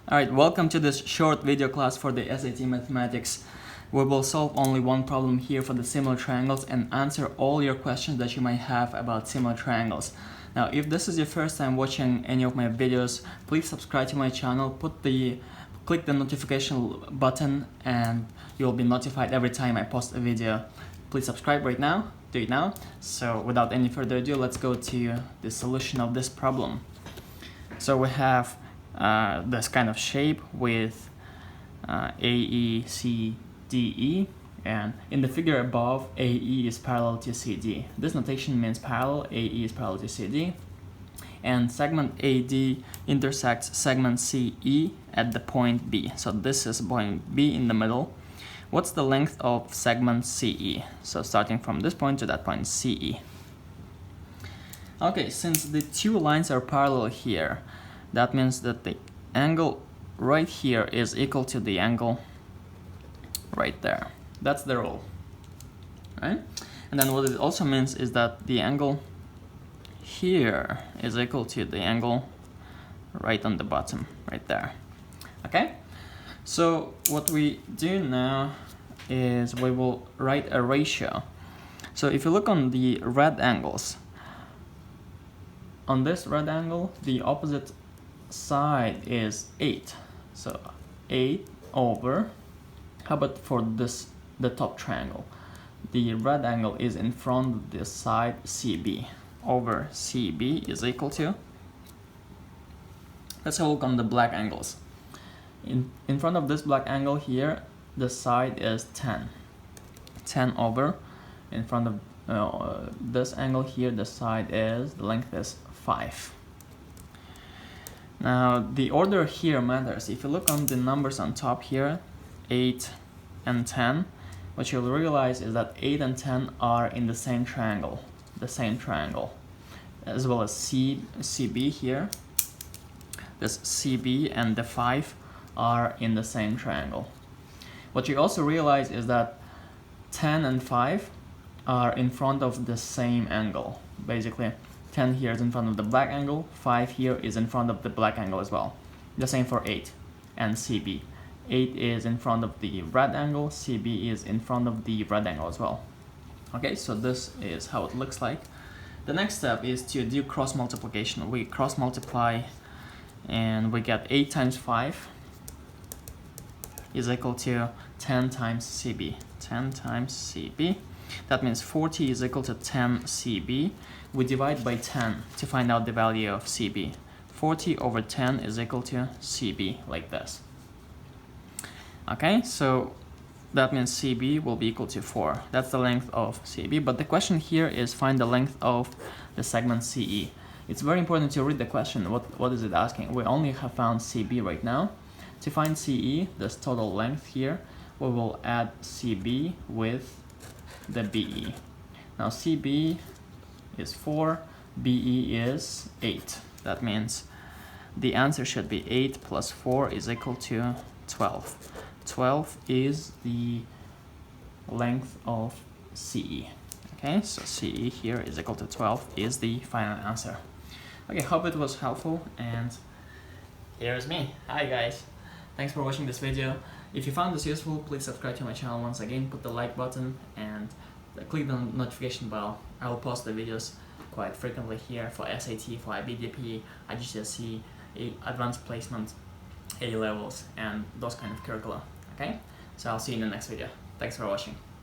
Alright, welcome to this short video class for the SAT Mathematics. We will solve only one problem here for the similar triangles and answer all your questions that you might have about similar triangles. Now, if this is your first time watching any of my videos, please subscribe to my channel, click the notification button, and you'll be notified every time I post a video. Please subscribe right now, do it now. So without any further ado, let's go to the solution of this problem. So we have this kind of shape with AE, C, DE, and in the figure above, AE is parallel to CD. This notation means parallel, AE is parallel to CD, and segment AD intersects segment CE at the point B. So this is point B in the middle. What's the length of segment CE? So starting from this point to that point, CE. Okay, since the two lines are parallel here, that means that the angle right here is equal to the angle right there. That's the rule, right? And then what it also means is that the angle here is equal to the angle right on the bottom, right there. Okay? So what we do now is we will write a ratio. So if you look on the red angles, on this red angle, the opposite side is 8. So 8 over, how about for this, the top triangle? The red angle is in front of this side, CB, over CB is equal to, let's have a look on the black angles. In front of this black angle here, the side is 10. 10 over, in front of this angle here, the length is 5. Now the order here matters. If you look on the numbers on top here, 8 and 10, what you'll realize is that 8 and 10 are in the same triangle, as well as CB here. This CB and the 5 are in the same triangle. What you also realize is that 10 and 5 are in front of the same angle. Basically, 10 here is in front of the black angle, 5 here is in front of the black angle as well. The same for 8 and CB. 8 is in front of the red angle, CB is in front of the red angle as well. Okay, so this is how it looks like. The next step is to do cross multiplication. We cross multiply and we get 8 times 5 is equal to 10 times CB. 10 times CB. That means 40 is equal to 10 CB. We divide by 10 to find out the value of CB. 40 over 10 is equal to CB, like this. Okay, so that means CB will be equal to 4. That's the length of CB, but the question here is find the length of the segment CE. It's very important to read the question. What is it asking? We only have found CB right now. To find CE, this total length here, we will add CB with the BE. Now CB is 4, BE is 8. That means the answer should be 8 plus 4 is equal to 12. 12 is the length of CE. Okay, so CE here is equal to 12 is the final answer. Okay, hope it was helpful, and here's me. Hi guys, thanks for watching this video. If you found this useful, please subscribe to my channel once again, put the like button and click the notification bell. I will post the videos quite frequently here for SAT, for IBDP, IGCSE, advanced placement, A levels, and those kind of curricula. Okay, so I'll see you in the next video. Thanks for watching.